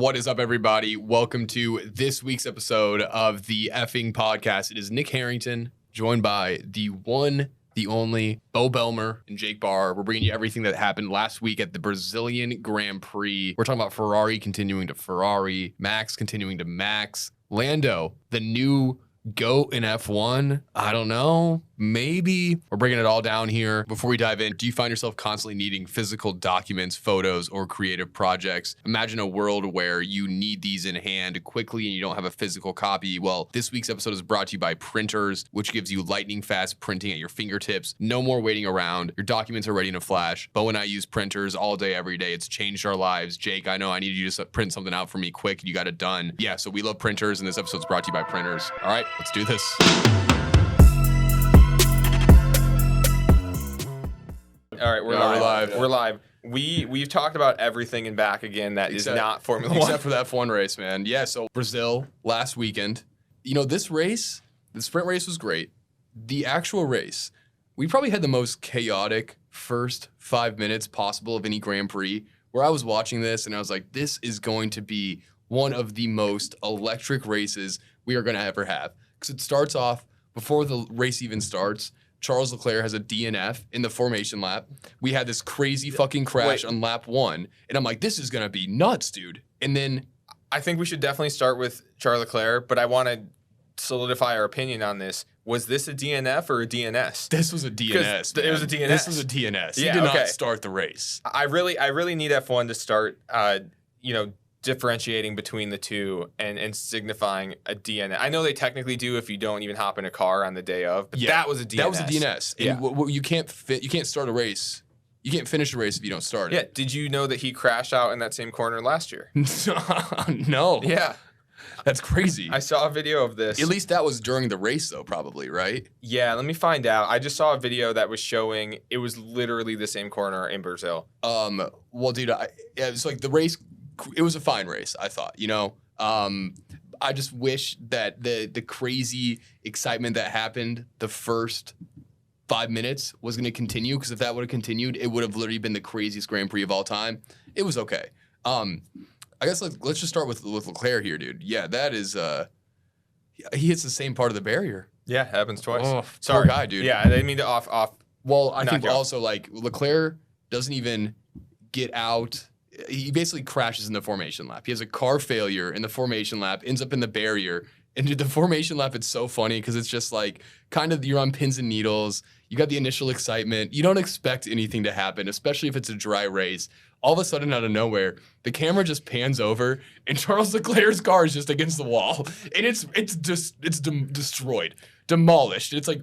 What is up, everybody? Welcome to this week's episode of the effing podcast. It is Nick Harrington, joined by the one, the only, Bo Belmer and Jake Barr. We're bringing you everything that happened last week at the Brazilian Grand Prix. We're talking about Ferrari continuing to Ferrari, Max continuing to Max, Lando, the new GOAT in F1. I don't know. Maybe. We're bringing it all down here. Before we dive in, do you find yourself constantly needing physical documents, photos, or creative projects? Imagine a world where you need these in hand quickly and you don't have a physical copy. Well, this week's episode is brought to you by Printers, which gives you lightning fast printing at your fingertips. No more waiting around. Your documents are ready in a flash. Bo and I use Printers all day, every day. It's changed our lives. Jake, I know I need you to print something out for me quick. You got it done. Yeah, so we love Printers, and this episode's brought to you by Printers. All right, let's do this. All right, we're live. We're live. We've talked about everything and back again that is not Formula 1. Except for that F1 race, man. Yeah, so Brazil last weekend. You know, this race, the sprint race was great. The actual race, we probably had the most chaotic first 5 minutes possible of any Grand Prix, where I was watching this and I was like, this is going to be one of the most electric races we are going to ever have. Because it starts off, before the race even starts, Charles Leclerc has a DNF in the formation lap. We had this crazy fucking crash on lap 1. And I'm like, this is going to be nuts, dude. And then I think we should definitely start with Charles Leclerc, but I want to solidify our opinion on this. Was this a DNF or a DNS? This was a DNS. It was a DNS. This was a DNS. Yeah, he did not start the race. I really need F1 to start, differentiating between the two and signifying a DNS. I know they technically do if you don't even hop in a car on the day of, but that was a DNS. That was a DNS. Yeah. And you can't start a race. You can't finish a race if you don't start it. Yeah. Did you know that he crashed out in that same corner last year? No. Yeah. That's crazy. I saw a video of this. At least that was during the race, though, probably, right? Yeah, let me find out. I just saw a video that was showing it was literally the same corner in Brazil. Well, dude, it's like the race. It was a fine race, I thought. You know, I just wish that the crazy excitement that happened the first 5 minutes was going to continue. Because if that would have continued, it would have literally been the craziest Grand Prix of all time. It was okay. I guess let's just start with Leclerc here, dude. Yeah, that is he hits the same part of the barrier. Yeah, happens twice. Oh, sorry, poor guy, dude. Yeah, I didn't mean to off. Well, I think also like Leclerc doesn't even get out. He basically crashes in the formation lap. He has a car failure in the formation lap, ends up in the barrier. And dude, the formation lap, it's so funny because it's just like kind of you're on pins and needles. You got the initial excitement. You don't expect anything to happen, especially if it's a dry race. All of a sudden, out of nowhere, the camera just pans over, and Charles Leclerc's car is just against the wall, and it's destroyed, demolished. It's like,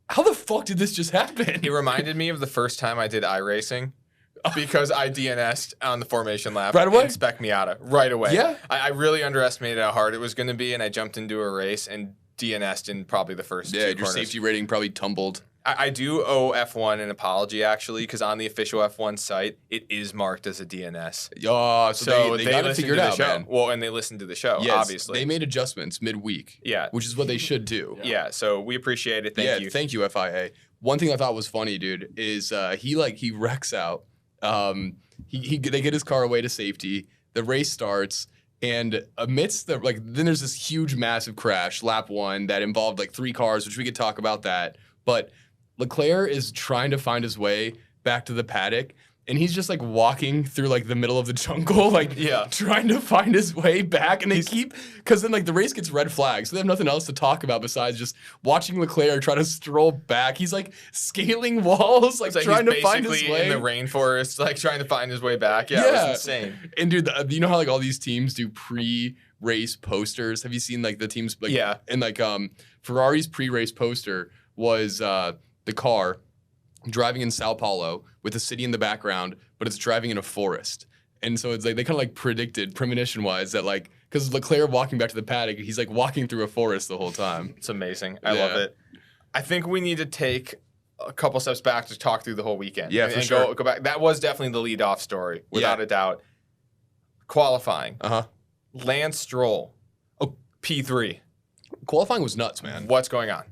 how the fuck did this just happen? It reminded me of the first time I did iRacing. Because I DNS'd on the formation lap. Right away? And spec Miata. Right away. Yeah. I really underestimated how hard it was going to be, and I jumped into a race and DNS'd in probably the first two corners. Your safety rating probably tumbled. I do owe F1 an apology, actually, because on the official F1 site, it is marked as a DNS. So they got to figure it out, man. Well, and they listened to the show, yes, obviously. They made adjustments midweek. Yeah. Which is what they should do. Yeah, so we appreciate it. Thank you. Thank you, FIA. One thing I thought was funny, dude, is he wrecks out. They get his car away to safety. The race starts, and amidst then there's this huge, massive crash, lap 1, that involved like 3 cars, which we could talk about that. But Leclerc is trying to find his way back to the paddock, and he's just like walking through like the middle of the jungle, trying to find his way back. And because then like the race gets red flags, so they have nothing else to talk about besides just watching Leclerc try to stroll back. He's like scaling walls, like trying to find his way in the rainforest, like trying to find his way back. Yeah, it was insane. And dude, you know how like all these teams do pre-race posters? Have you seen like the teams? Like, yeah. And like Ferrari's pre-race poster was the car driving in Sao Paulo with a city in the background, but it's driving in a forest. And so it's like they kind of like predicted premonition-wise that like, because Leclerc walking back to the paddock, he's like walking through a forest the whole time. It's amazing. I love it. I think we need to take a couple steps back to talk through the whole weekend. Yeah, for sure. Go back. That was definitely the lead-off story, without a doubt. Qualifying. Lance Stroll. Oh, P3. Qualifying was nuts, man. What's going on?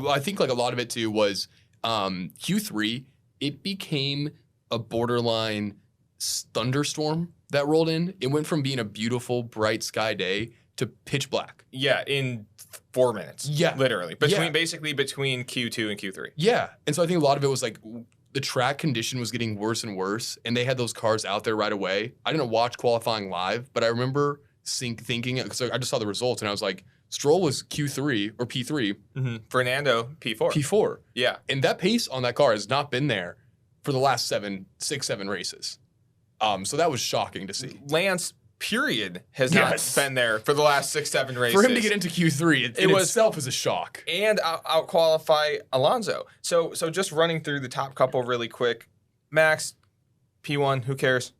I think like a lot of it too was Q3, it became a borderline thunderstorm that rolled in, it went from being a beautiful, bright sky day to pitch black. Yeah, in 4 minutes. Yeah. Literally. Basically between Q2 and Q3. Yeah. And so I think a lot of it was like the track condition was getting worse and worse, and they had those cars out there right away. I didn't watch qualifying live, but I remember thinking, because I just saw the results, and I was like, Stroll was Q3 or P3. Mm-hmm. Fernando, P4. P4. Yeah. And that pace on that car has not been there for the last 7 races. So that was shocking to see. Lance, period, has not been there for the last 6-7 races. For him to get into Q3, it itself is a shock. And out qualify Alonso. So just running through the top couple really quick. Max, P1, who cares?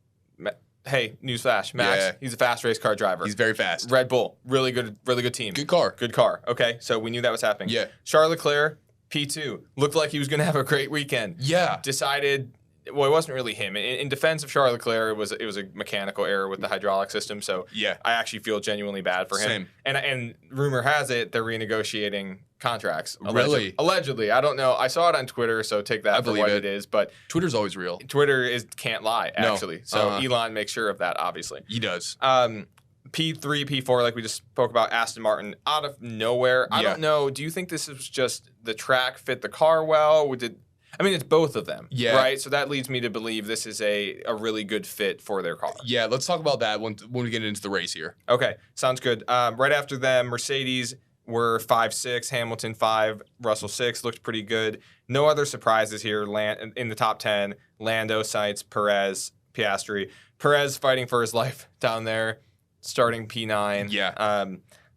Hey, newsflash, Max, he's a fast race car driver. He's very fast. Red Bull, really good team. Good car. Good car. Okay, so we knew that was happening. Yeah. Charles Leclerc, P2, looked like he was going to have a great weekend. Yeah. Decided, well, it wasn't really him. In defense of Charles Leclerc, it was a mechanical error with the hydraulic system. So yeah, I actually feel genuinely bad for him. Same. And rumor has it they're renegotiating contracts. Really? Allegedly. I don't know. I saw it on Twitter, so take that for what it is. But Twitter's always real. Twitter can't lie, actually. No. So Elon makes sure of that, obviously. He does. P3, P4, like we just spoke about, Aston Martin, out of nowhere. I don't know. Do you think this is just the track fit the car well? It's both of them, right? So that leads me to believe this is a really good fit for their car. Yeah, let's talk about that when we get into the race here. Okay, sounds good. Right after them, Mercedes were 5-6, Hamilton 5, Russell 6, looked pretty good. No other surprises here in the top 10. Lando, Sainz, Perez, Piastri. Perez fighting for his life down there, starting P9. Yeah.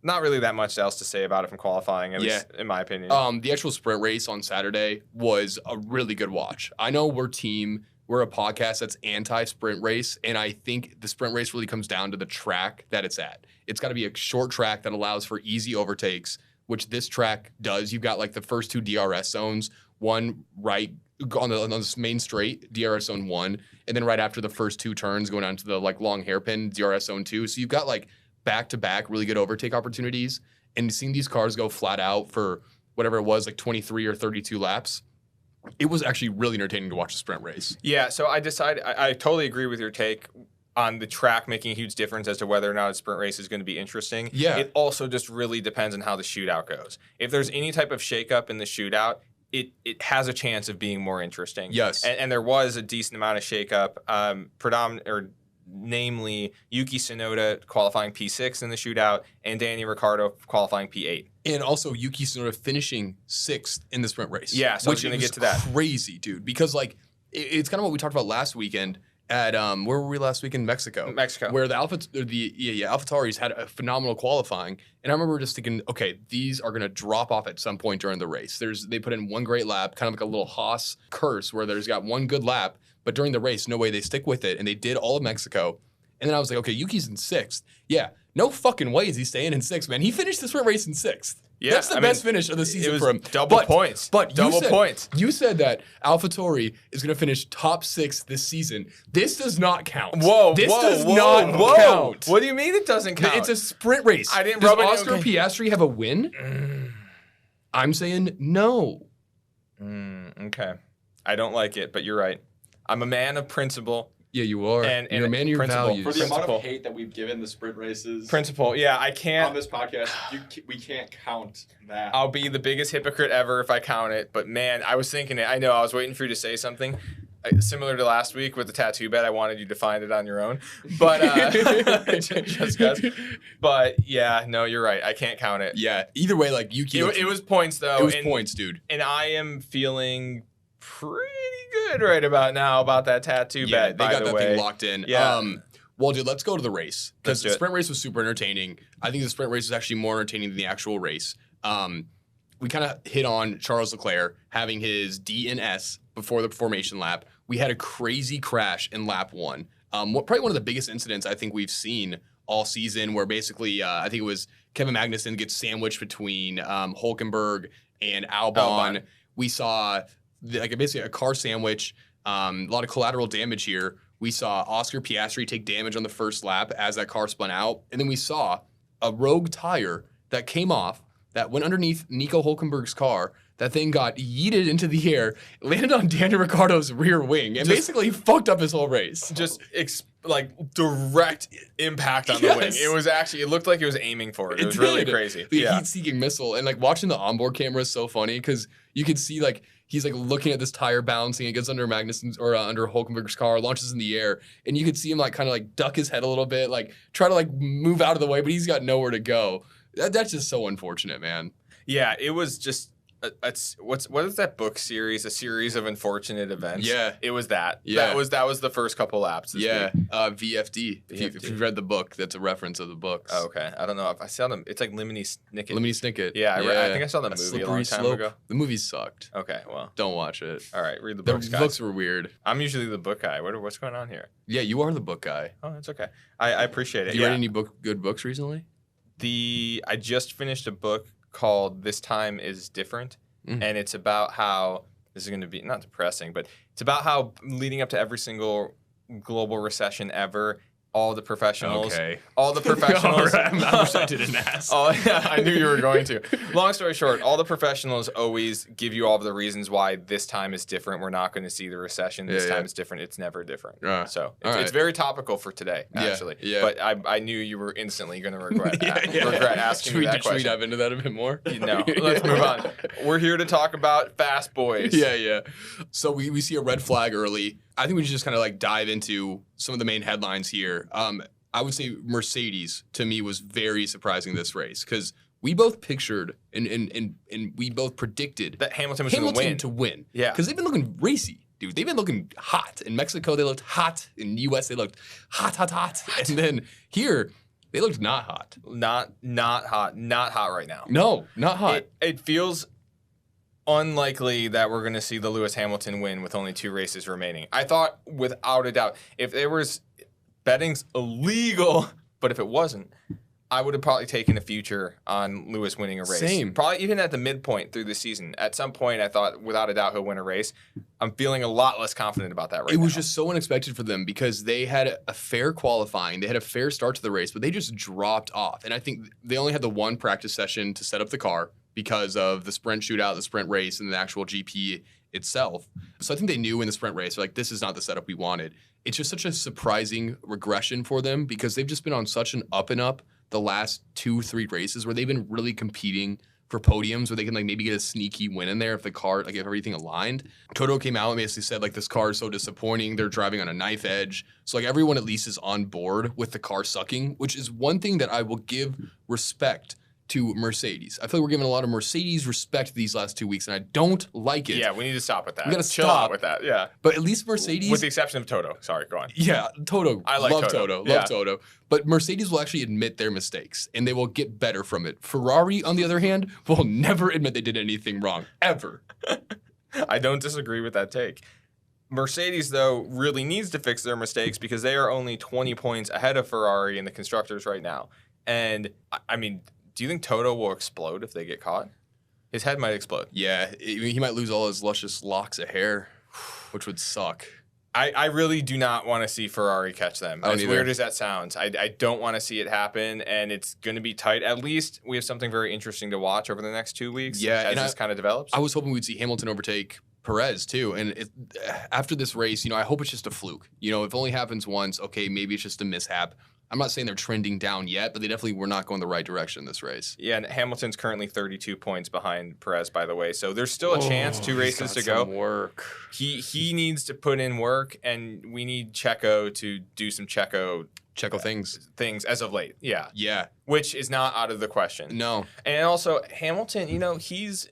Not really that much else to say about it from qualifying, at least in my opinion. The actual sprint race on Saturday was a really good watch. I know we're a podcast that's anti-sprint race, and I think the sprint race really comes down to the track that it's at. It's got to be a short track that allows for easy overtakes, which this track does. You've got like the first 2 DRS zones, one right on this main straight, DRS zone 1, and then right after the first 2 turns going down to the like long hairpin, DRS zone 2. So you've got like back-to-back really good overtake opportunities, and seeing these cars go flat out for whatever it was, like 23 or 32 laps, it was actually really entertaining to watch a sprint race. Yeah, so I totally agree with your take on the track making a huge difference as to whether or not a sprint race is going to be interesting. Yeah. It also just really depends on how the shootout goes. If there's any type of shakeup in the shootout, it has a chance of being more interesting. Yes. And there was a decent amount of shakeup, namely Yuki Tsunoda qualifying P6 in the shootout and Danny Ricciardo qualifying P8. And also Yuki Tsunoda finishing 6th in the sprint race. Yeah, so I was going to get to that. Crazy, dude. Because like it's kind of what we talked about last weekend at where were we last week in Mexico? Where the AlphaTauris had a phenomenal qualifying. And I remember just thinking, okay, these are going to drop off at some point during the race. They put in one great lap, kind of like a little Haas curse where there's got one good lap, but during the race, no way they stick with it. And they did all of Mexico. And then I was like, okay, Yuki's in 6th. Yeah, no fucking way is he staying in 6th, man. He finished the sprint race in 6th. Yeah, that's the best finish of the season for him. Double points. But points. You said that AlphaTauri is going to finish top 6 this season. This does not count. This does not count. What do you mean it doesn't count? It's a sprint race. Does Oscar Piastri have a win? I'm saying no. Okay. I don't like it, but you're right. I'm a man of principle. Yeah, you are. And you're a man of your values. For the amount of hate that we've given the sprint races. Yeah, I can't. On this podcast, we can't count that. I'll be the biggest hypocrite ever if I count it. But man, I was thinking it. I know. I was waiting for you to say something. Similar to last week with the tattoo bet, I wanted you to find it on your own. But just guys. But yeah, no, you're right. I can't count it. Yeah. Either way, like Yuki. It was points though. It was points, dude. And I am feeling pretty good right about now about that tattoo bet. They got that thing locked in. Yeah. Well, dude, let's go to the race because the sprint race was super entertaining. I think the sprint race is actually more entertaining than the actual race. We kind of hit on Charles Leclerc having his D and S before the formation lap. We had a crazy crash in lap 1. Probably one of the biggest incidents I think we've seen all season, where basically I think it was Kevin Magnussen gets sandwiched between Hülkenberg and Albon. We saw basically a car sandwich, a lot of collateral damage here. We saw Oscar Piastri take damage on the first lap as that car spun out. And then we saw a rogue tire that came off, that went underneath Nico Hülkenberg's car. That thing got yeeted into the air, landed on Daniel Ricciardo's rear wing, and basically fucked up his whole race. like direct impact on the wing. Yes. It looked like it was aiming for it. It was really crazy. The Yeah. heat-seeking missile. And like watching the onboard camera is so funny because you can see like he's like looking at this tire bouncing. It gets under Magnussen's or under Hulkenberg's car, launches in the air, and you could see him like kind of like duck his head a little bit, like try to like move out of the way, but he's got nowhere to go. That's just so unfortunate, man. Yeah, it was just what is that book series? A series of unfortunate events. Yeah. It was that. Yeah. That was the first couple laps. This Yeah, week. VFD. If you've read the book, that's a reference of the books. Oh, okay. I don't know if I saw them. It's like Lemony Snicket. Lemony Snicket. Yeah, I think I saw the movie a Slippery long time Slope. ago. The movie sucked. Okay, well, Don't watch it. all right. Read the The books, guys. books were weird. I'm usually the book guy. What's going on here? Yeah, you are the book guy. Oh, that's okay. I appreciate it. Have you Yeah. read any good books recently? I just finished a book called This Time Is Different. And it's about how this is going to be not depressing, but it's about how leading up to every single global recession ever, all the professionals. All right, I wish I didn't ask. Yeah, I knew you were going to. Long story short, all the professionals always give you all of the reasons why this time is different. We're not going to see the recession. This time is different. It's never different. So it's very topical for today, actually. Yeah. But I knew you were instantly going to regret regret asking me that question. Should we dive into that a bit more? No, let's move on. We're here to talk about Fast Boys. Yeah. So we see a red flag early. I think we should just kind of like dive into some of the main headlines here. I would say Mercedes to me was very surprising this race because we both pictured and we both predicted that Hamilton was going to win. Yeah, because they've been looking racy, dude. They've been looking hot. In Mexico, they looked hot. In the U.S., they looked hot. And then here, they looked not hot. Not hot right now. No, not hot. It feels unlikely that we're going to see the Lewis Hamilton win with only 2 races remaining. I thought without a doubt, if there was betting's illegal, but if it wasn't, I would have probably taken a future on Lewis winning a race. Same. Probably even at the midpoint through the season. At some point, I thought without a doubt he'll win a race. I'm feeling a lot less confident about that right now. It was just so unexpected for them because they had a fair qualifying. They had a fair start to the race, but they just dropped off. And I think they only had the one practice session to set up the car because of the sprint shootout, the sprint race, and the actual GP itself. So I think they knew in the sprint race, like, this is not the setup we wanted. It's just such a surprising regression for them because they've just been on such an up and up the last 2-3 races where they've been really competing for podiums where they can like maybe get a sneaky win in there if the car, like if everything aligned. Toto came out and basically said like this car is so disappointing. They're driving on a knife edge. So like everyone at least is on board with the car sucking, which is one thing that I will give respect to Mercedes. I feel like we're giving a lot of Mercedes respect these last 2 weeks, and I don't like it. Yeah, we need to stop with that. We gotta chill stop out with that. Yeah, but at least Mercedes, with the exception of Toto. Sorry, go on. Yeah, Toto. I like love Toto. Love Toto. But Mercedes will actually admit their mistakes, and they will get better from it. Ferrari, on the other hand, will never admit they did anything wrong, ever. I don't disagree with that take. Mercedes, though, really needs to fix their mistakes because they are only 20 points ahead of Ferrari in the constructors right now. And, I mean, do you think Toto will explode if they get caught? His head might explode. Yeah, he might lose all his luscious locks of hair, which would suck. I really do not want to see Ferrari catch them. As either. weird as that sounds, I don't want to see it happen, and it's going to be tight. At least we have something very interesting to watch over the next 2 weeks as this kind of develops. I was hoping we'd see Hamilton overtake Perez too, and after this race, I hope it's just a fluke. If it only happens once, okay, maybe it's just a mishap. I'm not saying they're trending down yet, but they definitely were not going the right direction this race. Yeah, and Hamilton's currently 32 points behind Perez, by the way. So there's still a chance, 2 races to go. Work. He needs to put in work, and we need Checo to do some Checo things as of late. Yeah. Yeah. Which is not out of the question. No. And also Hamilton, he's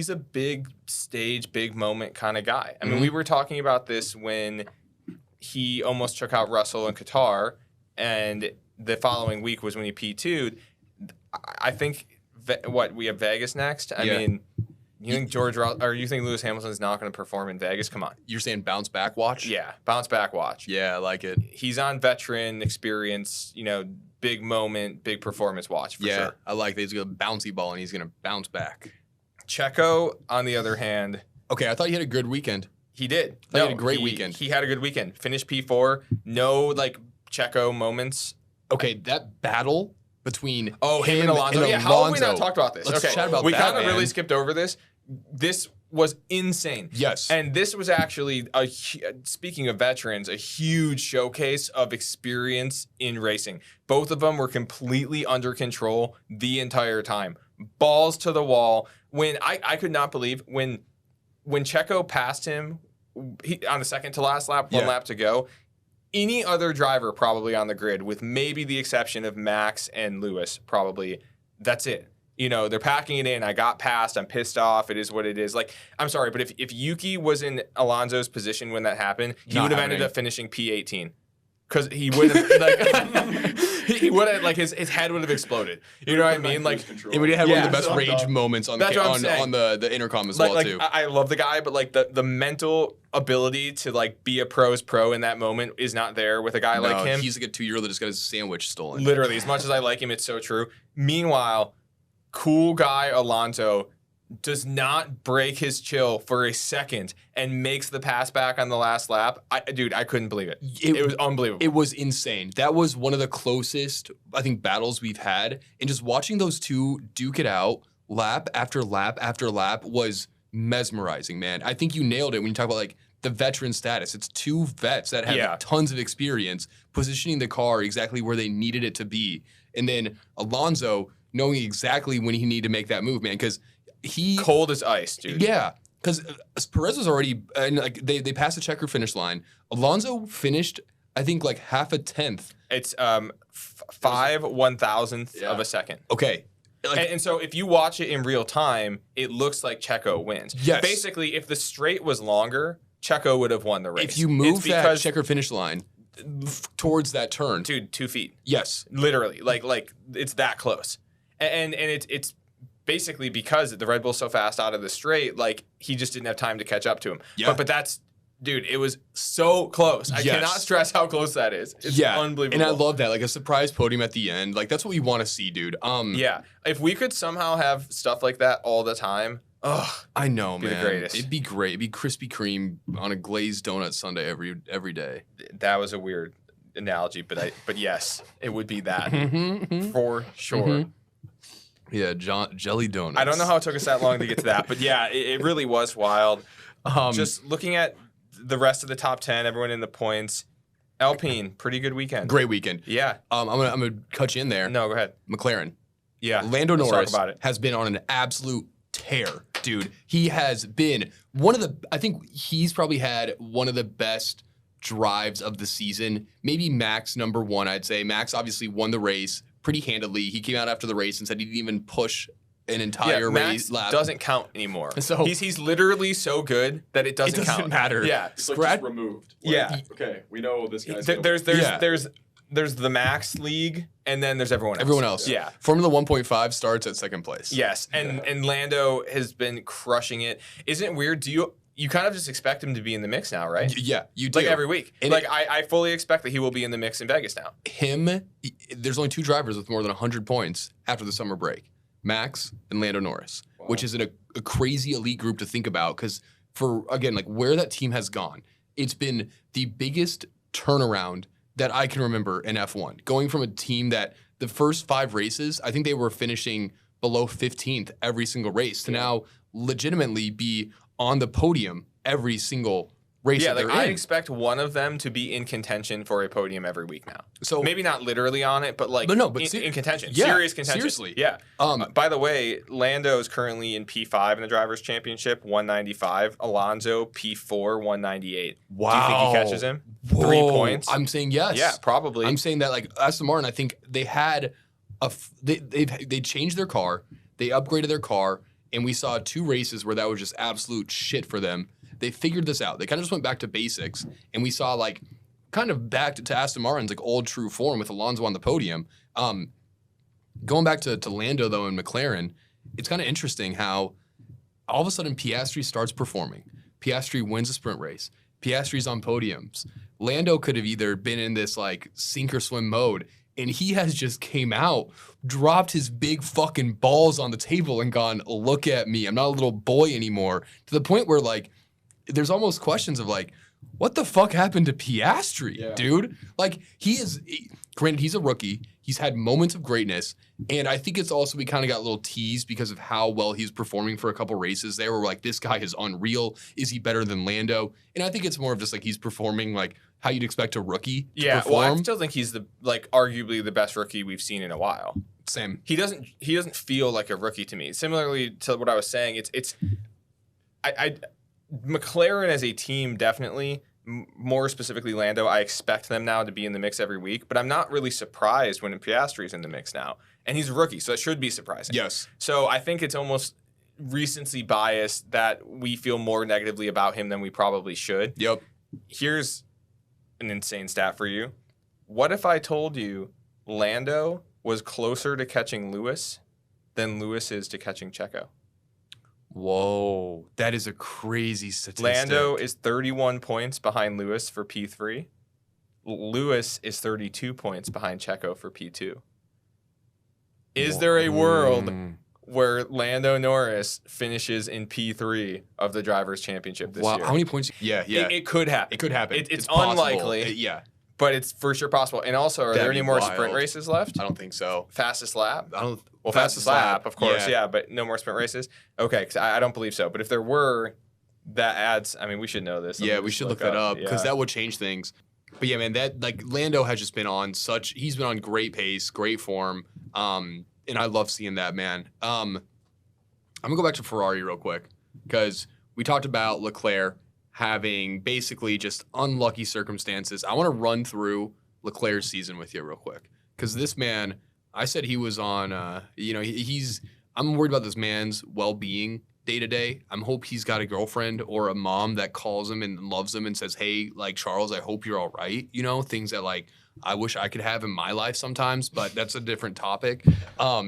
a big stage, big moment kind of guy. I mean, we were talking about this when he almost took out Russell in Qatar. And the following week was when he P2'd. I think, we have Vegas next? I mean, you think you think Lewis Hamilton's not going to perform in Vegas? Come on. You're saying bounce back watch? Yeah, bounce back watch. Yeah, I like it. He's on veteran experience, big moment, big performance watch for sure. I like that. He's going to bouncy ball and he's going to bounce back. Checo, on the other hand. Okay, I thought he had a good weekend. He did. He had a great weekend. He had a good weekend. Finished P4. No, Checo moments. Okay, that battle between him and Alonso. How have we not talked about this? Let's chat about we that, kind of really skipped over this. This was insane. Yes. And this was actually, speaking of veterans, a huge showcase of experience in racing. Both of them were completely under control the entire time. Balls to the wall. When I could not believe when Checo passed him on the second to last lap, one lap to go, any other driver probably on the grid, with maybe the exception of Max and Lewis, probably, that's it. You know, they're packing it in. I got passed. I'm pissed off. It is what it is. Like, I'm sorry, but if Yuki was in Alonso's position when that happened, he would have ended up finishing P18. Because he would have, like, he would have, like, his head would have exploded. You know what I mean? Like, he would have had one of the best rage moments on the intercom as well, too. I love the guy, but, like, the mental ability to, like, be a pro's pro in that moment is not there with a guy like him. He's like a 2-year-old that just got his sandwich stolen. Literally, as much as I like him, it's so true. Meanwhile, cool guy Alonso does not break his chill for a second and makes the pass back on the last lap. Dude, I couldn't believe it. It was unbelievable. It was insane. That was one of the closest, I think, battles we've had. And just watching those two duke it out lap after lap after lap was mesmerizing, man. I think you nailed it when you talk about, like, the veteran status. It's two vets that have tons of experience positioning the car exactly where they needed it to be. And then Alonso knowing exactly when he needed to make that move, man, because he cold as ice, dude. Yeah, because Perez was already, and like they passed the checker finish line. Alonso finished, I think, like half a tenth. It's 5/1000th of a second. Okay. Like, and so if you watch it in real time, it looks like Checo wins. Yes. Basically, if the straight was longer, Checo would have won the race. If you move that checker finish line towards that turn, dude, 2 feet. Yes, literally, like it's that close, and it's basically because the Red Bull's so fast out of the straight, like he just didn't have time to catch up to him. Yeah. But that's, dude, it was so close. I cannot stress how close that is. It's unbelievable. And I love that, like a surprise podium at the end. Like that's what we want to see, dude. Yeah. If we could somehow have stuff like that all the time, I know, man. The greatest. It'd be great. It'd be Krispy Kreme on a glazed donut sundae every day. That was a weird analogy, but yes, it would be that for sure. Mm-hmm. Yeah, jelly donuts. I don't know how it took us that long to get to that, but yeah, it really was wild. Just looking at the rest of the top 10, everyone in the points, Alpine, pretty good weekend. Great weekend. Yeah. I'm gonna cut you in there. No, go ahead. McLaren. Yeah. Lando Norris has been on an absolute tear, dude. He has been I think he's probably had one of the best drives of the season. Maybe Max number one, I'd say. Max obviously won the race pretty handedly. He came out after the race and said he didn't even push an entire race lap. Doesn't count anymore. So he's literally so good that it doesn't count. Matter. Yeah, it's like just removed. Yeah. Okay, we know this guy's. There's the Max League, and then there's everyone else. Everyone else. Yeah. Formula 1.5 starts at second place. Yes, and Lando has been crushing it. Isn't it weird? You kind of just expect him to be in the mix now, right? Yeah, you do. Like every week. And I fully expect that he will be in the mix in Vegas now. There's only two drivers with more than 100 points after the summer break. Max and Lando Norris, which is a crazy elite group to think about because again, like where that team has gone, it's been the biggest turnaround that I can remember in F1. Going from a team that the first 5 races, I think they were finishing below 15th every single race to now legitimately be on the podium every single race. Yeah, that like they're I in. expect one of them to be in contention for a podium every week now. So maybe not literally on it, but like in contention. Yeah, serious contention. Seriously. Yeah. By the way, Lando is currently in P5 in the Drivers' Championship, 195. Alonso, P4, 198. Wow. Do you think he catches him? Whoa. 3 points? I'm saying yes. Yeah, probably. I'm saying that like Aston Martin, I think they had they changed their car, they upgraded their car, and we saw 2 races where that was just absolute shit for them. They figured this out. They kind of just went back to basics, and we saw like kind of back to Aston Martin's like old true form with Alonso on the podium. Going back to Lando though and McLaren, it's kind of interesting how all of a sudden Piastri starts performing. Piastri wins a sprint race. Piastri's on podiums. Lando could have either been in this like sink or swim mode, and he has just came out, dropped his big fucking balls on the table and gone, look at me, I'm not a little boy anymore, to the point where like there's almost questions of like, what the fuck happened to Piastri, dude? Like granted, he's a rookie. He's had moments of greatness, and I think it's also we kind of got a little teased because of how well he's performing for a couple races there. Where we're like, this guy is unreal. Is he better than Lando? And I think it's more of just like he's performing like how you'd expect a rookie to perform. Well, I still think he's arguably the best rookie we've seen in a while. Same. He doesn't feel like a rookie to me. Similarly to what I was saying, McLaren as a team definitely. More specifically, Lando, I expect them now to be in the mix every week, but I'm not really surprised when Piastri's in the mix now. And he's a rookie, so it should be surprising. Yes. So I think it's almost recency bias that we feel more negatively about him than we probably should. Yep. Here's an insane stat for you. What if I told you Lando was closer to catching Lewis than Lewis is to catching Checo? Whoa, that is a crazy statistic. Lando is 31 points behind Lewis for P3. Lewis is 32 points behind Checo for P2. Is there a world where Lando Norris finishes in P3 of the Drivers' Championship this year? How many points? Yeah. It could happen. It could happen. It's unlikely. Yeah. But it's for sure possible. And also, are there any more sprint races left? I don't think so. Fastest lap? Well, fastest lap, of course, yeah, but no more sprint races? Okay, because I don't believe so. But if there were, that adds, I mean, we should know this. Yeah, we should look that up because that would change things. But yeah, man, that like Lando has just been on he's been on great pace, great form. And I love seeing that, man. I'm gonna go back to Ferrari real quick because we talked about Leclerc having basically just unlucky circumstances. I want to run through Leclerc's season with you real quick because this man, I said he was on, I'm worried about this man's well-being day to day. I hope he's got a girlfriend or a mom that calls him and loves him and says, hey, like, Charles, I hope you're all right. You know, things that like I wish I could have in my life sometimes, but that's a different topic. Let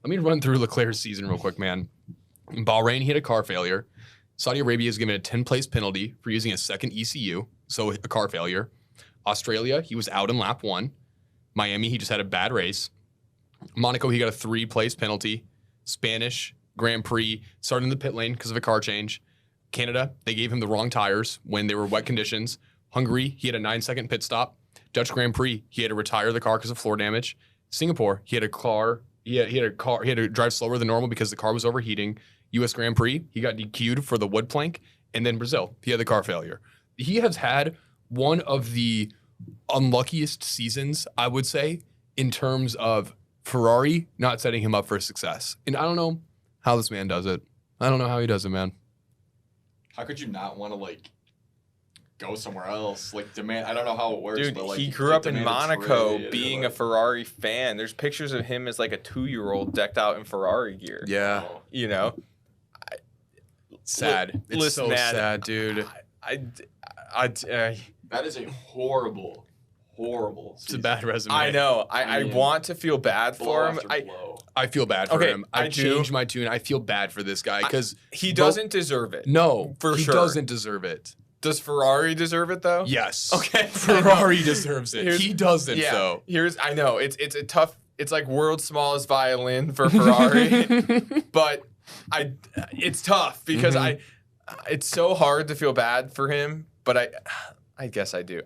me run through Leclerc's season real quick, man. In Bahrain, he had a car failure. Saudi Arabia is given a 10-place penalty for using a second ECU, so a car failure. Australia, he was out in lap 1. Miami, he just had a bad race. Monaco, he got a 3-place penalty. Spanish Grand Prix, started in the pit lane because of a car change. Canada, they gave him the wrong tires when they were wet conditions. Hungary, he had a 9-second pit stop. Dutch Grand Prix, he had to retire the car because of floor damage. Singapore, he had to drive slower than normal because the car was overheating. U.S. Grand Prix, he got DQ'd for the wood plank. And then Brazil, he had the car failure. He has had one of the unluckiest seasons, I would say, in terms of Ferrari not setting him up for success. And I don't know how this man does it. I don't know how he does it, man. How could you not want to, like, go somewhere else? Like, demand, I don't know how it works. Dude, but, like, he grew up in Monaco trade, being a Ferrari fan. There's pictures of him as, like, a 2-year-old decked out in Ferrari gear. Yeah. You know? Sad. It's Listen, so man, sad, dude. that is a horrible season. It's a bad resume. I know. I want to feel bad for him. I feel bad for him. I changed my tune. I feel bad for this guy because he doesn't deserve it. No, for he sure. doesn't deserve it. Does Ferrari deserve it though? Yes. Okay. Ferrari deserves it. He doesn't though. I know it's a tough. It's like world's smallest violin for Ferrari, but it's tough because it's so hard to feel bad for him. But I guess I do.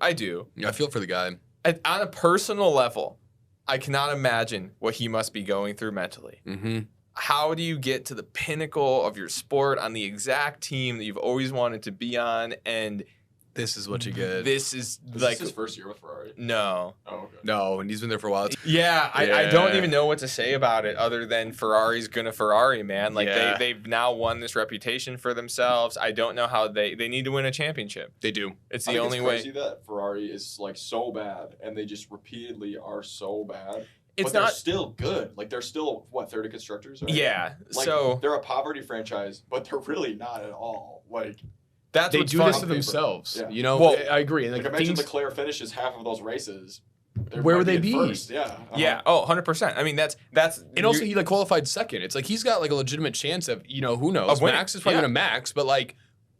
Yeah, I feel for the guy. On a personal level, I cannot imagine what he must be going through mentally. Mm-hmm. How do you get to the pinnacle of your sport on the exact team that you've always wanted to be on? And this is what you get. This is this his first year with Ferrari? No. Oh, okay. No, and he's been there for a while. Yeah, I don't even know what to say about it other than Ferrari's gonna Ferrari, man. Like they've now won this reputation for themselves. I don't know how they need to win a championship. They do. It's the only way. It's crazy that Ferrari is like so bad and they just repeatedly are so bad. It's but not they're still good. Like they're still third of constructors. Right? Yeah. Like, so they're a poverty franchise, but they're really not at all. Like they do this to themselves. Yeah. You know, well, I agree. Like imagine Leclerc finishes half of those races. Where would they be? First. Yeah. Yeah. Oh, 100%. I mean, that's. And also, he like qualified second. It's like he's got like a legitimate chance of who knows. Of winning. Max is probably gonna max, but like.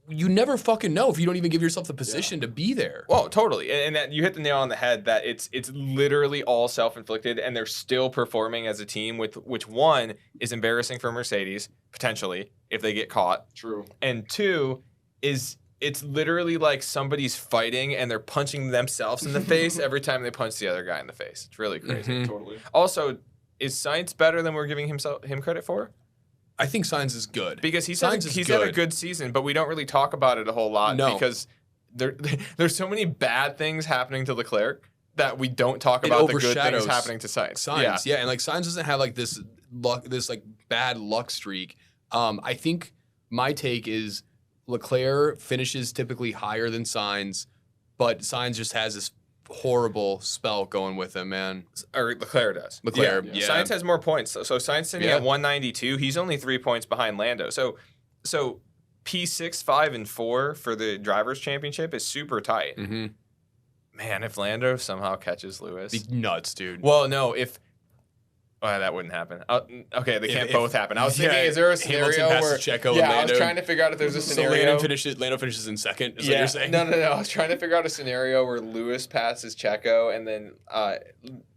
You never fucking know if you don't even give yourself the position to be there. Well, totally. And that you hit the nail on the head that it's literally all self-inflicted and they're still performing as a team with which one is embarrassing for Mercedes, potentially, if they get caught. True. And two is it's literally like somebody's fighting and they're punching themselves in the face every time they punch the other guy in the face. It's really crazy. Mhm. Totally. Also, is Sainz better than we're giving him credit for? I think Sainz is good. Because he's Sainz is had a good season, but we don't really talk about it a whole lot because there's so many bad things happening to Leclerc that we don't talk about the good things happening to Sainz. Sainz, yeah, and like Sainz doesn't have like this like bad luck streak. I think my take is Leclerc finishes typically higher than Sainz, but Sainz just has this horrible spell going with him, man. Or Leclerc does. Leclerc, yeah. yeah. Sainz has more points. So Sainz sitting at 192. He's only 3 points behind Lando. So P6, 5, and 4 for the Drivers' Championship is super tight. Mm-hmm. Man, if Lando somehow catches Lewis. Be nuts, dude. Well, no, if... Oh, that wouldn't happen. Okay, they can't both happen. I was thinking, is there a scenario Hamilton where... passes Checo and Yeah, I Lando. was trying to figure out if there's a scenario... So Lando finishes in second, is what you're saying? No. I was trying to figure out a scenario where Lewis passes Checo and then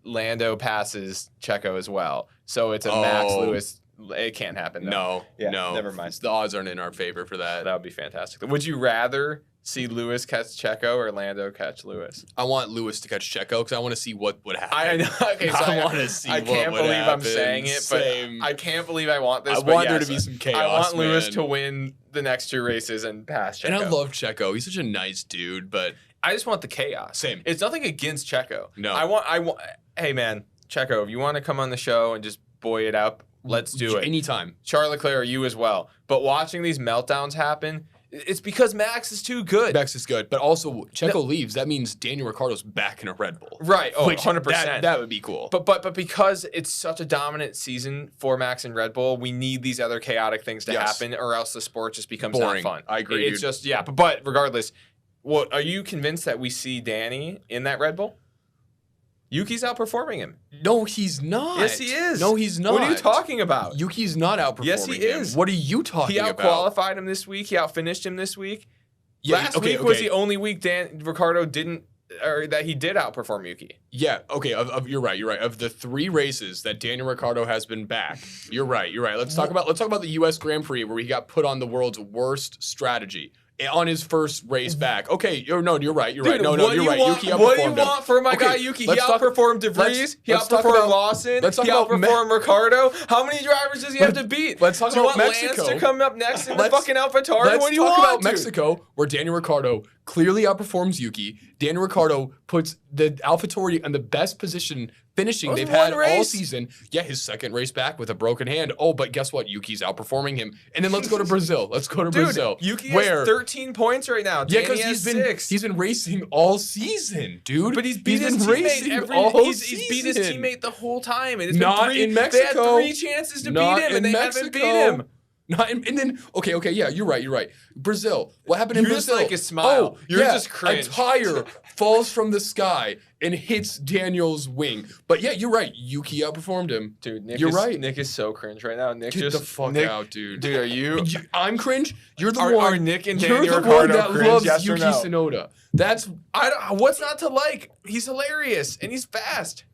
Lando passes Checo as well. So it's a Max Lewis... It can't happen, though. No. Never mind. The odds aren't in our favor for that. That would be fantastic. Would you rather see Lewis catch Checo or Lando catch Lewis? I want Lewis to catch Checo because I want to see what would happen. I know. Okay, so I want to see what would happen. I can't believe I'm saying it, but Same. I can't believe I want this. I want there to be some chaos, I want Lewis man. to win the next 2 races and pass Checo. And I love Checo. He's such a nice dude, but I just want the chaos. Same. It's nothing against Checo. No. I want. Hey man, Checo, if you want to come on the show and just buoy it up, let's do it. Anytime. Charles Leclerc, you as well. But watching these meltdowns happen, it's because Max is too good. Max is good, but also Checo leaves. That means Daniel Ricciardo's back in a Red Bull. Right. Oh, Which 100%. That would be cool. But because it's such a dominant season for Max and Red Bull, we need these other chaotic things to happen, or else the sport just becomes boring. not fun. I agree. It's just But regardless, what are you convinced that we see Danny in that Red Bull? Yuki's outperforming him. No, he's not. Yes, he is. No, he's not. What are you talking about? Yuki's not outperforming Yes, he him. is. What are you talking He about? outqualified him this week. He outfinished him this week. Yeah, Last okay, week was okay. the only week Ricciardo didn't, or that he did outperform Yuki. Yeah, okay. You're right. Of the 3 races that Daniel Ricciardo has been back, you're right. Let's talk about the U.S. Grand Prix where he got put on the world's worst strategy on his first race back. Okay, you're right. You're right. Dude, No, you're right. Yuki outperformed what do you him. want for my guy Yuki? He outperformed DeVries. He outperformed Lawson. He outperformed Ricciardo. How many drivers does he have to beat? Let's talk do you about want Mexico. Lance to come up next in the fucking AlphaTauri? What do you Let's talk want, about Mexico, where Daniel Ricciardo clearly outperforms Yuki. Daniel Ricciardo puts the AlphaTauri in the best position finishing they've had all season. Yeah, his second race back with a broken hand. Oh, but guess what? Yuki's outperforming him. And then let's go to Brazil. Brazil. Yuki has 13 points right now. Yeah, because he's been racing all season, dude. But he's beat his teammate the whole time. And it's not been in Mexico. They had 3 chances to beat him, and they haven't beat him. And then yeah, you're right. Brazil. What happened in Brazil? Just like a smile. You're just cringe. A tire falls from the sky and hits Daniel's wing. But yeah, you're right. Yuki outperformed him. Dude, Nick is so cringe right now. Get the fuck out, dude. Dude, are you? I'm cringe. You're the one. Are Nick and Daniel You're the Ricciardo one that cringe, loves yes or Yuki no? Tsunoda. That's what's not to like? He's hilarious and he's fast.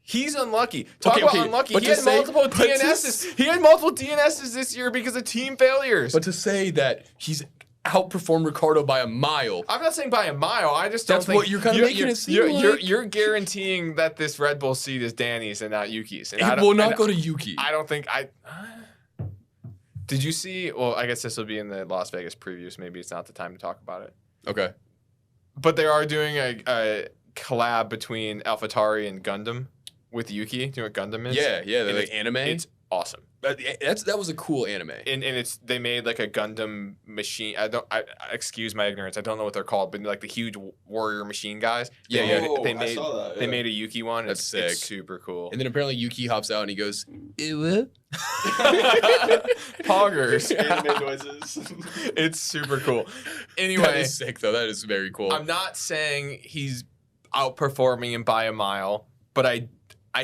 He's unlucky. Talk about unlucky. He had multiple DNSs. He had multiple DNSs this year because of team failures. But to say that he's outperformed Ricciardo by a mile. I'm not saying by a mile. I just don't That's think what you're kind of making it seem like. You're guaranteeing that this Red Bull seat is Danny's and not Yuki's. And it will not go to Yuki. I don't think Did you see? Well, I guess this will be in the Las Vegas previews. Maybe it's not the time to talk about it. Okay. But they are doing a collab between AlphaTauri and Gundam with Yuki. Do you know what Gundam is? Yeah, they're like anime. It's awesome. That was a cool anime. And they made like a Gundam machine. I excuse my ignorance. I don't know what they're called, but like the huge warrior machine guys. Yeah. I saw that. They made a Yuki one. That's sick. It's super cool. And then apparently Yuki hops out and he goes, ew. Poggers. Anime noises. It's super cool. Anyway, that is sick though. That is very cool. I'm not saying he's outperforming him by a mile, but I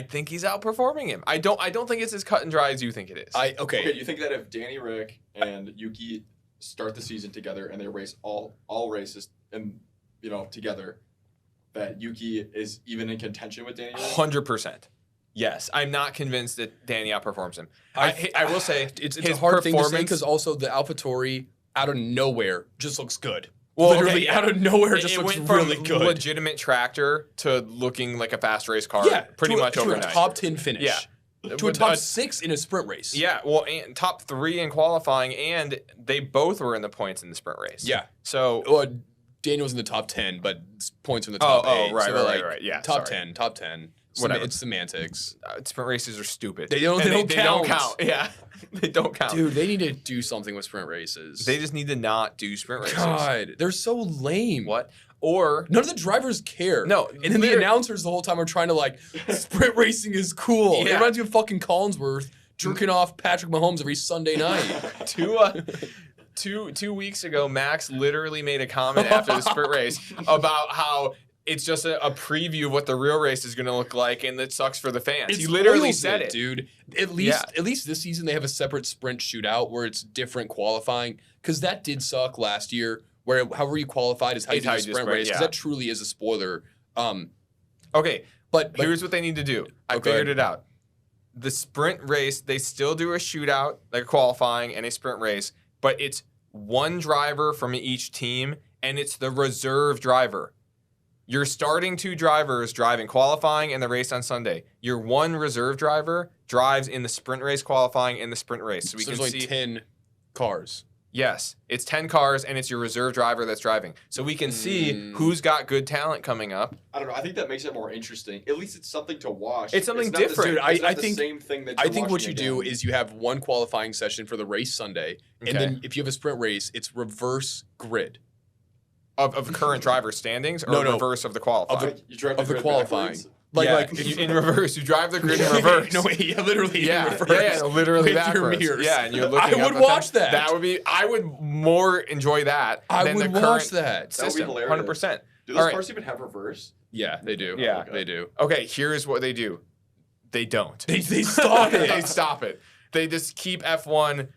think he's outperforming him. I don't think it's as cut and dry as you think it is. Okay, you think that if Danny Rick and Yuki start the season together and they race all races and together, that Yuki is even in contention with Danny Rick? 100%. Yes, I'm not convinced that Danny outperforms him. I will say it's a hard thing to say because also the AlphaTauri out of nowhere just looks good. Well, Literally out of nowhere just looks went from really good. legitimate tractor to looking like a fast race car. Yeah, pretty much to overnight. a top 10 finish. Yeah. To a top 6 in a sprint race. Yeah, well, and top 3 in qualifying, and they both were in the points in the sprint race. Yeah. So Daniel's in the top 10, but points from the top 8. right, so right. Yeah, top sorry. 10. Whatever. It's semantics. Sprint races are stupid. They don't count. Yeah, they don't count. Dude, they need to do something with sprint races. They just need to not do sprint races. God, they're so lame. What? Or none of the drivers care. No, and then the announcers the whole time are trying to like, sprint racing is cool. Yeah. It reminds me of fucking Collinsworth jerking off Patrick Mahomes every Sunday night. 2 weeks ago, Max literally made a comment after the sprint race about how it's just a preview of what the real race is going to look like, and it sucks for the fans. He literally said it, dude. At least this season they have a separate sprint shootout where it's different qualifying, because that did suck last year. Where however you qualified is how you do the sprint race, because that truly is a spoiler. Okay, but here's what they need to do. I figured it out. The sprint race, they still do a shootout, like a qualifying and a sprint race, but it's one driver from each team, and it's the reserve driver. Your starting 2 drivers drive in qualifying and the race on Sunday. Your one reserve driver drives in the sprint race qualifying and the sprint race. So there's only 10 cars. Yes, it's 10 cars, and it's your reserve driver that's driving. So we can see who's got good talent coming up. I don't know. I think that makes it more interesting. At least it's something to watch. It's something different. Dude, I think the same thing that I think what you do is you have one qualifying session for the race Sunday, and then if you have a sprint race, it's reverse grid. Of current driver standings, or reverse of the qualifying? You drive of the qualifying. Backwards? Like in reverse. You drive the grid in reverse. Literally in reverse. Yeah, literally with backwards. your mirrors. Yeah, and you're looking I would watch that. That would be. I would more enjoy that. I than would the watch current that. System, That would be hilarious. 100%. Do those cars even have reverse? Yeah, they do. Yeah, they do. Okay, here's what they do. They don't. They stop it. They stop it. They just keep F1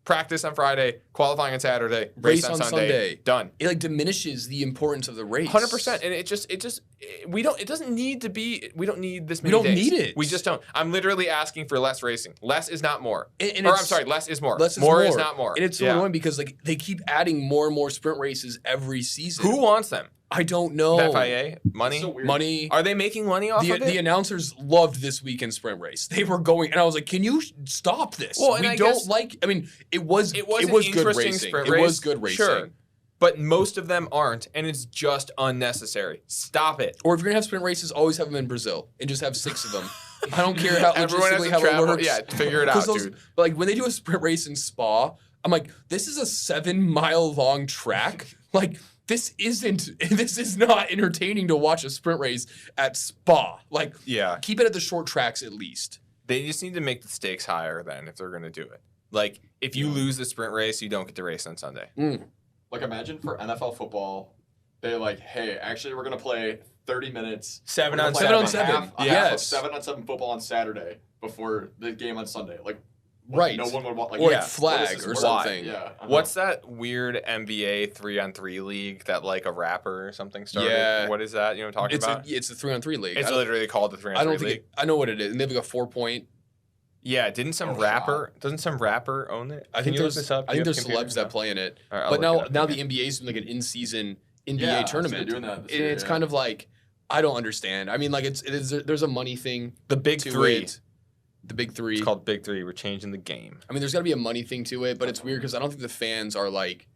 practice on Friday, qualifying on Saturday, race on Sunday. Done. It like diminishes the importance of the race. 100%. And it doesn't need to be, we don't need this many days. We don't days. need it. We just don't. I'm literally asking for less racing. Less is not more. And I'm sorry, less is more. Less is more is not more. And it's so annoying because like they keep adding more and more sprint races every season. Who wants them? I don't know. The FIA? Money? So weird. Money. Are they making money off of it? The announcers loved this weekend sprint race. They were going, and I was like, "Can you stop this? Well, and we I don't guess like. I mean, it was an good interesting racing. sprint It race. was good racing. Sure. But most of them aren't, and it's just unnecessary. Stop it. Or if you're gonna have sprint races, always have them in Brazil and just have 6 of them. I don't care how Everyone has logistically to how travel. it works. Yeah, figure it out, dude. But like when they do a sprint race in Spa, I'm like, this is a 7-mile long track. Like this is not entertaining to watch a sprint race at Spa. Like, keep it at the short tracks at least. They just need to make the stakes higher then if they're gonna do it. Like if you lose the sprint race, you don't get to race on Sunday. Like imagine for NFL football, they're like, hey, actually we're gonna play 30 minutes. 7 on 7. Half Yes. of 7 on 7 football on Saturday before the game on Sunday. Like, right. No one would want or like flag or something. Yeah. What's that weird NBA 3-on-3 league that like a rapper or something started? Yeah. What is that? You know what I'm talking about? It's a 3-on-3 league. It's literally called the 3-on-3 I don't league. think I know what it is. And they have like a 4-point. Yeah, doesn't some rapper own it? I think there's celebs that play in it. Right, but now the NBA is doing like an in-season NBA tournament. Doing that and it's kind of like I don't understand. I mean, like there's a money thing. The Big Three. The Big Three. It's called Big Three. We're changing the game. I mean, there's got to be a money thing to it, but it's weird because I don't think the fans are like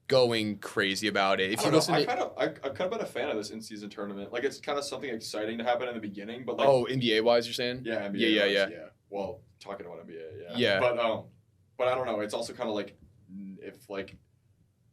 going crazy about it. If you listen, I've kind of been a fan of this in-season tournament. Like it's kind of something exciting to happen in the beginning, but like NBA wise, you're saying? Yeah, NBA. Yeah. Well, talking about NBA, Yeah. But I don't know. It's also kind of like if like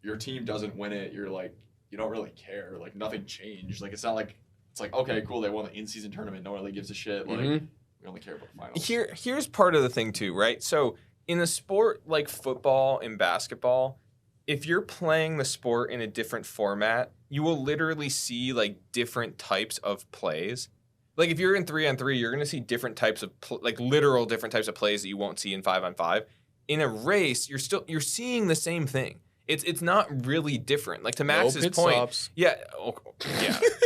your team doesn't win it, you're like you don't really care. Like nothing changed. Like it's not like it's like okay, cool, they won the in-season tournament. No one really gives a shit. Like we only care about the finals. Here's part of the thing too, right? So in a sport like football and basketball, if you're playing the sport in a different format, you will literally see like different types of plays. Like if you're in 3-on-3, you're gonna see different types of literal different types of plays that you won't see in 5-on-5. In a race, you're seeing the same thing. It's not really different. Like to Max's point, stops.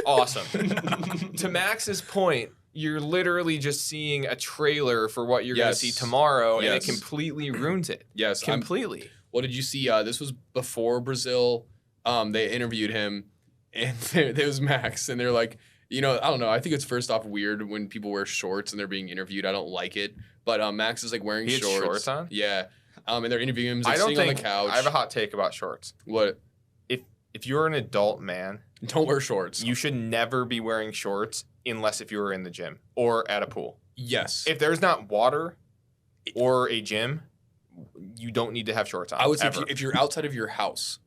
Awesome. To Max's point, you're literally just seeing a trailer for what you're going to see tomorrow, and it completely ruins it. Yes, completely. Well, did you see? This was before Brazil. They interviewed him, and there was Max, and they're like, I don't know. I think it's first off weird when people wear shorts and they're being interviewed. I don't like it. But Max is like wearing He had shorts. shorts on? Yeah. And they're interviewing him. He's like I don't sitting think on the couch. I have a hot take about shorts. What? If you're an adult man, Don't wear shorts. you should never be wearing shorts unless if you were in the gym or at a pool. Yes. If there's not water or a gym, you don't need to have shorts on. I would say ever. if you're outside of your house.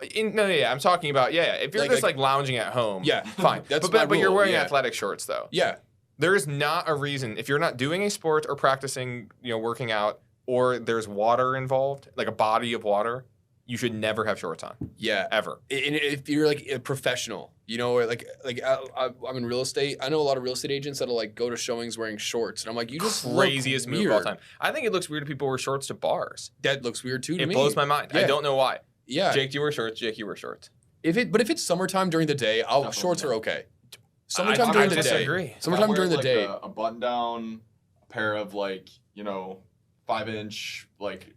I'm talking about if you're just lounging at home, Yeah. fine. That's but my you're rule, wearing yeah. athletic shorts though. Yeah. There is not a reason if you're not doing a sport or practicing, working out, or there's water involved, like a body of water, you should never have shorts on. Yeah. Ever. And if you're like a professional, or like I'm in real estate. I know a lot of real estate agents that'll like go to showings wearing shorts, and I'm like, you just Craziest look move of all weird. time. I think it looks weird if people wear shorts to bars. That looks weird too to It me. blows my mind. I Yeah. don't know why. Yeah. Jake, do you wear shorts? Jake, you wear shorts. But if it's summertime during the day, Definitely shorts are not. okay. Summertime I during the day. disagree. Summertime during the day. A button down, a pair of 5-inch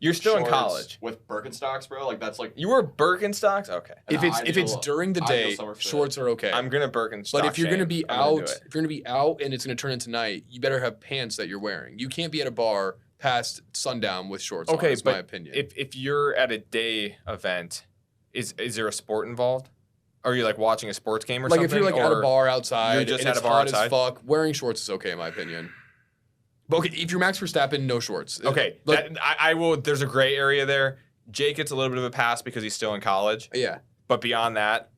You're still in shorts college. with Birkenstocks, bro. Like that's like You wear Birkenstocks? Okay. If it's during the ideal day, summer fit. shorts are okay. I'm gonna Birkenstock. But if you're gonna shame. be I'm gonna do out, it. if you're gonna be out and it's gonna turn into night, you better have pants that you're wearing. You can't be at a bar past sundown with shorts on. Okay, Is my but opinion. if you're at a day event, is there a sport involved? Are you like watching a sports game or like something? if you're like at a or- bar outside, you're just and at it's a bar hot outside? as fuck, wearing shorts is okay in my opinion. But okay, if you're Max Verstappen, no shorts. Okay, Like, I will. There's a gray area there. Jake gets a little bit of a pass because he's still in college, yeah. but beyond that,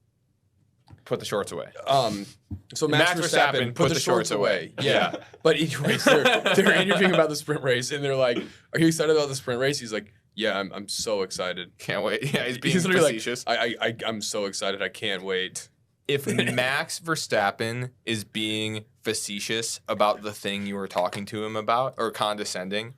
put the shorts away. So Max Verstappen put the shorts away. Yeah. But anyways, they're interviewing about the sprint race, and they're like, "Are you excited about the sprint race?" He's like, "Yeah, I'm so excited." Can't wait. Yeah, he's being He's literally facetious. like, "I'm so excited. I can't wait." If Max Verstappen is being facetious about the thing you were talking to him about or condescending,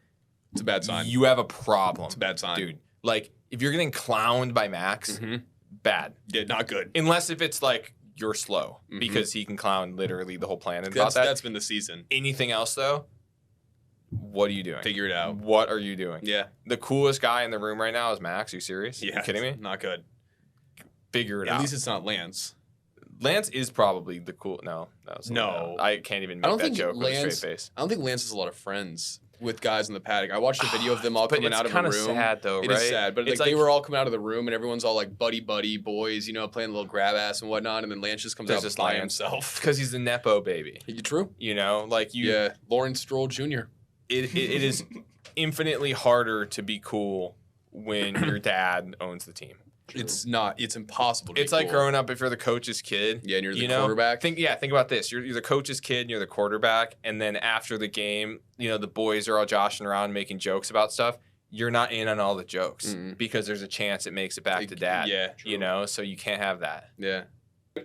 It's a bad sign. you have a problem. It's a bad sign, dude. Like if you're getting clowned by Max, Mhm. bad. Yeah, not good. Unless if it's like you're slow Mhm. because he can clown literally the whole planet about That's been the season. Anything else though? What are you doing? Figure it out. What are you doing? Yeah. The coolest guy in the room right now is Max. Are you serious? Yeah. You kidding me? Not good. Figure it At out. least it's not Lance. Lance is probably the cool. No, that was No. I can't even I make don't that think joke with a Lance. straight face. I don't think Lance has a lot of friends with guys in the paddock. I watched a video of them all But coming it's out of a kinda room. sad though, It right? is sad, but It's like they like- were all coming out of the room, and everyone's all like buddy boys, playing a little grab ass and whatnot, and then Lance just comes There's out just by Lance. himself. Because he's the nepo baby. True. Like you. Yeah, Lawrence Stroll Jr. It is infinitely harder to be cool when your dad owns the team. It's not. It's impossible. To It's be like cool. growing up if you're the coach's kid. Yeah, and you're the you know? quarterback. Think about this. You're the coach's kid and you're the quarterback, and then after the game, the boys are all joshing around making jokes about stuff. You're not in on all the jokes Mm-mm. because there's a chance it makes it back to dad. Yeah, So you can't have that. yeah,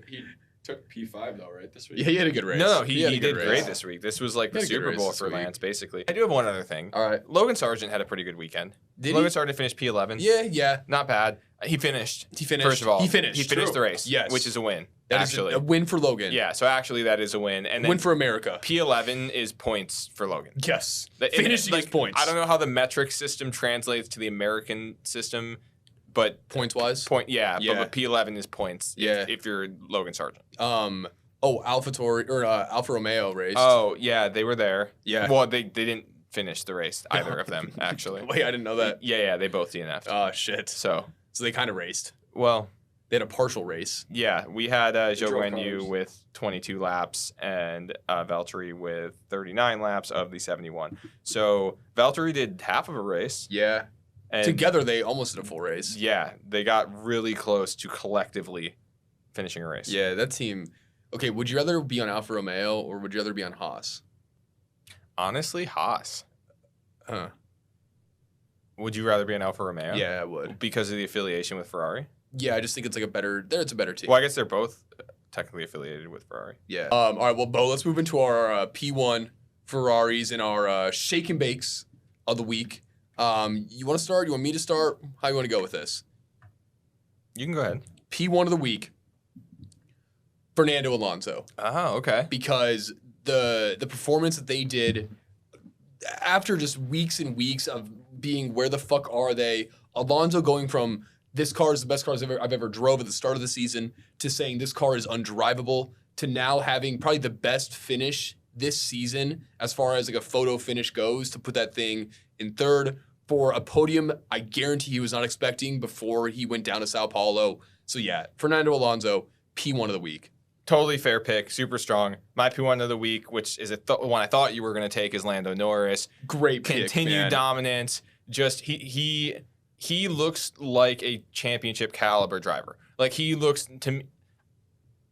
he took P5 though, right? This week. yeah. He had a good race. No, had he a good did race. great this week. This was like He the had a good Super race Bowl this for week. Lance, basically. I do have one other thing. All right. Logan Sargent had a pretty good weekend. Did Logan he? Sargent finished P11. Yeah. Not bad. He finished. He finished. First of all, he finished. the True. race. Yes. Which is a win. That is actually. a win for Logan. Yeah, so actually that is a win. And then Win for America. P11 is points for Logan. Yes. It- Finishing like, his points. I don't know how the metric system translates to the American system, but Points wise. yeah. Yeah. But P11 is points. Yeah. If you're Logan Sargent. Alfa Romeo race. Oh yeah, they were there. Yeah. Well, they didn't finish the race, either of them actually. Wait, I didn't know that. Yeah, they both DNF'd. Oh shit. So They kind of raced. well, They had a partial race. yeah, we had Joe drove Guanyu cars. with 22 laps and Valtteri with 39 laps of the 71. So Valtteri did half of a race. Yeah. And Together they almost did a full race. yeah, they got really close to collectively finishing a race. Yeah, that team. Okay, would you rather be on Alfa Romeo or would you rather be on Haas? Honestly, Haas. Huh. Would you rather be an Alfa Romeo? Yeah, I would. Because of the affiliation with Ferrari? Yeah, I just think it's like a better. It's a better team. Well, I guess they're both technically affiliated with Ferrari. Yeah. All right. Well, Bo, let's move into our P1 Ferraris and our shake and bakes of the week. You want to start? You want me to start? How you want to go with this? You can go ahead. P1 of the week. Fernando Alonso, Oh, okay. because the performance that they did after just weeks and weeks of being where the fuck are they Alonso going from this car is the best car I've ever drove at the start of the season to saying this car is undrivable to now having probably the best finish this season as far as like a photo finish goes to put that thing in third for a podium I guarantee he was not expecting before he went down to Sao Paulo. So yeah, Fernando Alonso, P1 of the week. Totally fair pick, super strong. My P1 of the week, which is one I thought you were going to take, is Lando Norris. Great pick, Continued dominance. Just he looks like a championship caliber driver. Like he looks to me.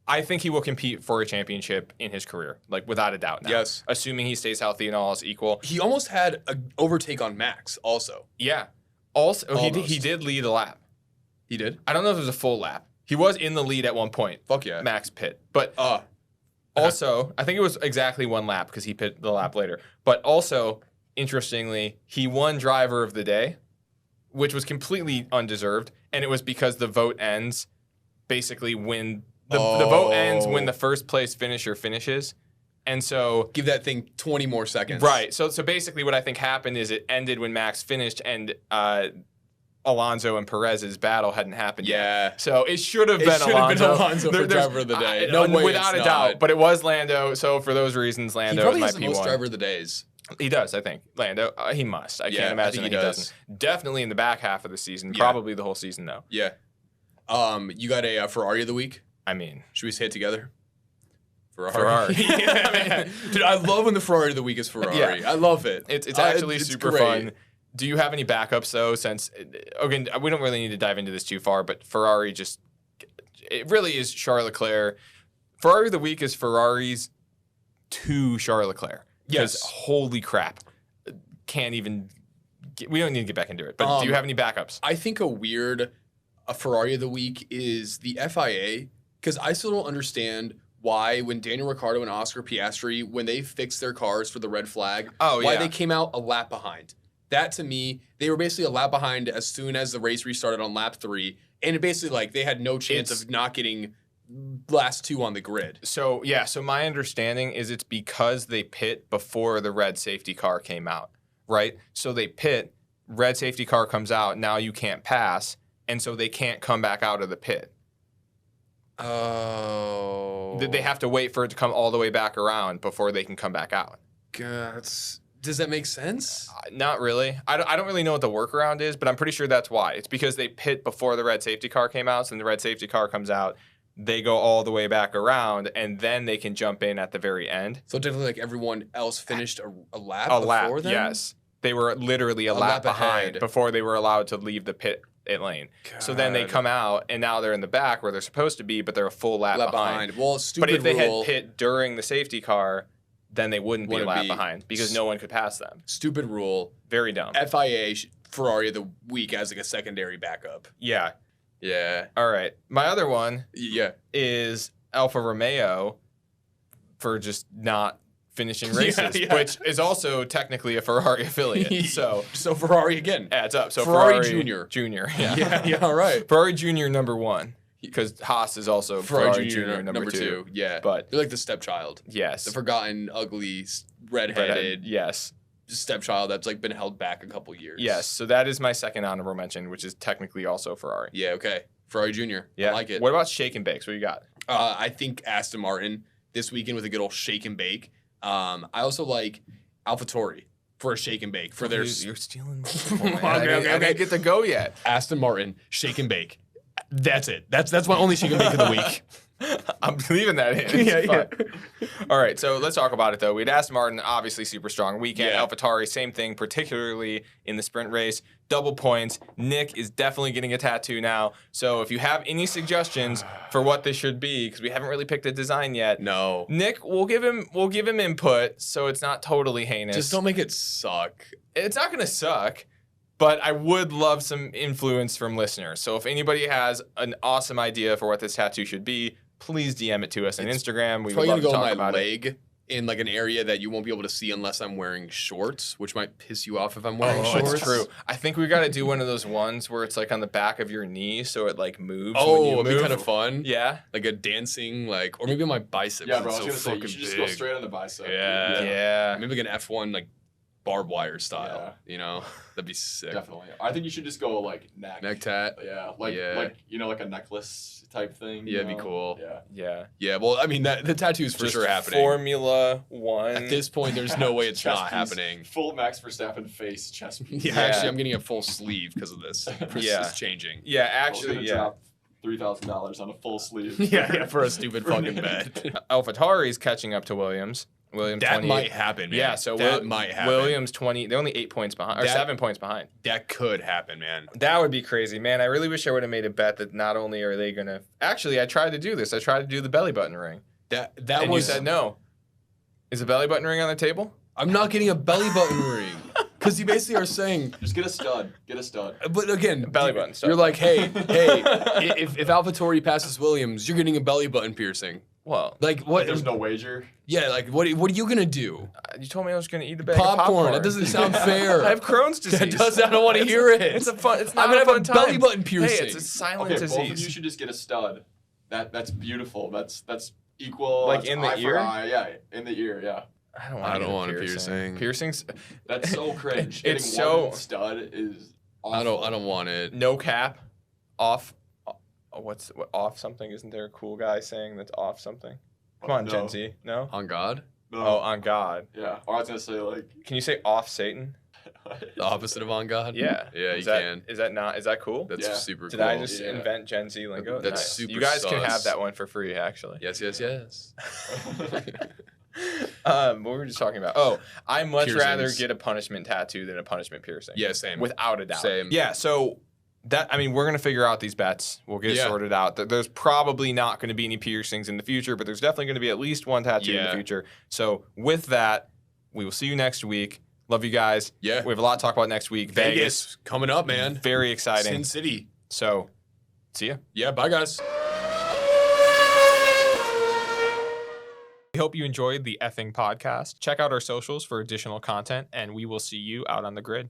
I think he will compete for a championship in his career, like without a doubt now. Yes. Assuming he stays healthy and all is equal. He almost had an overtake on Max also. Yeah. Also, he Almost. did lead a lap. He did? I don't know if it was a full lap. He was in the lead at one point. Fuck yeah. Max pit. But also, I think it was exactly one lap because he pit the lap later. But also, interestingly, he won driver of the day, which was completely undeserved. And it was because the vote ends basically when the vote ends when the first place finisher finishes. And so give that thing 20 more seconds. Right. So basically what I think happened is it ended when Max finished and Alonso and Perez's battle hadn't happened yet. So it should have been Alonso. For driver of the day. No way, without a doubt. But it was Lando. So for those reasons, Lando is my P1. He probably has the most driver of the days. He does, I think. Lando, he must. I can't imagine that he doesn't. Definitely in the back half of the season. Yeah. Probably the whole season, though. Yeah. You got a Ferrari of the week? I mean. Should we say it together? Ferrari. Yeah, dude, I love when the Ferrari of the week is Ferrari. Yeah. I love it. It's actually super fun. Do you have any backups, though, since, again, we don't really need to dive into this too far, but Ferrari just, it really is Charles Leclerc. Ferrari of the week is Ferraris to Charles Leclerc. Yes. Holy crap. Can't even, we don't need to get back into it, but do you have any backups? I think a Ferrari of the week is the FIA, because I still don't understand why when Daniel Ricciardo and Oscar Piastri, when they fixed their cars for the red flag, why they came out a lap behind. That, to me, they were basically a lap behind as soon as the race restarted on lap 3. And it basically, like, they had no chance of not getting last 2 on the grid. So, yeah. So my understanding is it's because they pit before the red safety car came out, right? So they pit, red safety car comes out, now you can't pass, and so they can't come back out of the pit. Oh. They have to wait for it to come all the way back around before they can come back out. Does that make sense? Not really. I don't really know what the workaround is, but I'm pretty sure that's why. It's because they pit before the red safety car came out, so when the red safety car comes out, they go all the way back around, and then they can jump in at the very end. So definitely like everyone else finished a lap before them? Yes. They were literally a lap behind before they were allowed to leave the pit lane. God. So then they come out, and now they're in the back where they're supposed to be, but they're a full lap behind. Well, stupid But if they rule. had pit during the safety car, then they wouldn't be a lap behind because no one could pass them. Stupid rule. Very dumb. FIA Ferrari of the week as like a secondary backup. Yeah. Yeah. All right. My other one is Alfa Romeo for just not finishing races, which is also technically a Ferrari affiliate. So Ferrari again. Adds up. So Ferrari Junior. Junior. Yeah, all right. Ferrari Junior #1. Because Haas is also Ferrari Junior number 2. Yeah. But they're like the stepchild. Yes. The forgotten, ugly, redheaded. Yes. Stepchild that's like been held back a couple years. Yes. So that is my second honorable mention, which is technically also Ferrari. Yeah, okay. Ferrari Junior. Yeah. I like it. What about shake and bakes? What do you got? I think Aston Martin this weekend with a good old shake and bake. I also like AlphaTauri for a shake and bake. For their You're stealing my okay. I didn't get to go yet. Aston Martin, shake and bake. That's it. That's my only shake and bake of the week. I'm leaving that in. Yeah. All right, so let's talk about it, though. We had Aston Martin, obviously super strong weekend. Yeah. AlphaTauri, same thing, particularly in the sprint race. Double points. Nick is definitely getting a tattoo now. So if you have any suggestions for what this should be, because we haven't really picked a design yet. No. Nick, we'll give him input so it's not totally heinous. Just don't make it suck. It's not going to suck. But I would love some influence from listeners. So if anybody has an awesome idea for what this tattoo should be, please DM it to us on Instagram. We would love to talk about it. Leg in like an area that you won't be able to see unless I'm wearing shorts, which might piss you off if I'm wearing shorts. That's true. I think we got to do one of those ones where it's like on the back of your knee, so it like moves. Oh, it'd be kind of fun. Yeah, like a dancing, like, or maybe on my biceps. Yeah, bro. I was gonna say you should just go straight on the bicep. Yeah. Maybe like an F1 like barbed wire style. You know, that'd be sick. Definitely. I think you should just go like Neck tat. Yeah, like like a necklace type thing. Yeah, it'd be cool. Yeah. Yeah. Well, I mean, the tattoo's for Just sure happening. Formula One. At this point, there's no way it's Chest not piece, happening. Full Max Verstappen face chest piece. Yeah, actually, I'm getting a full sleeve because of this. Yeah. It's changing. Yeah, I was actually, gonna yeah. drop $3,000 on a full sleeve. Yeah, for a stupid fucking bet. AlphaTauri's catching up to Williams. Williams That 28. might happen, man. Yeah, so that might happen. Williams 20. They're only 8 points behind, or 7 points behind. That could happen, man. That would be crazy, man. I really wish I would have made a bet that not only are they gonna. Actually, I tried to do this. I tried to do the belly button ring. That And was. you said no. Is a belly button ring on the table? I'm not getting a belly button ring because you basically are saying. Just get a stud. Get a stud. But again, Belly button stuff. You're like, hey, if AlphaTauri passes Williams, you're getting a belly button piercing. Well, Like what? There's no wager. Yeah, like what are you gonna do? you told me I was gonna eat a bag Popcorn. of popcorn. That doesn't sound fair. I have Crohn's disease. That does. I don't want to hear it. It's a fun. It's not I'm gonna a have fun a time. belly button piercing. Hey, it's a silent Okay, both of you disease. should just get a stud. That's beautiful. That's equal. Like that's in the eye for ear? eye. Yeah, in the ear. Yeah. I don't want a a piercing. Piercings. That's so cringe. It's Getting so- one stud is. Awful. I don't want it. No cap. Off. What off something? Isn't there a cool guy saying that's off something? Come on, No. Gen Z. No. On God, No. Oh, on God. Yeah. Or I was gonna say like. Can you say off Satan? the opposite of on God. Yeah. Yeah, Is you that, can. Is that not? Is that cool? That's Yeah. super Did cool. I just Yeah. invent Gen Z lingo? That's Nice. super You guys can sus. have that one for free, actually. Yes. What were we just talking about? Oh, I much rather Piercings. get a punishment tattoo than a punishment piercing. Yeah, same. Without a doubt. Same. Yeah, so that, I mean, we're going to figure out these bets. We'll get it Yeah. sorted out. There's probably not going to be any piercings in the future, but there's definitely going to be at least one tattoo in the Yeah. future. So with that, we will see you next week. Love you guys. Yeah. We have a lot to talk about next week. Vegas coming up, man. Very exciting. Sin City. So, see ya. Yeah. Bye, guys. We hope you enjoyed the effing podcast. Check out our socials for additional content, and we will see you out on the grid.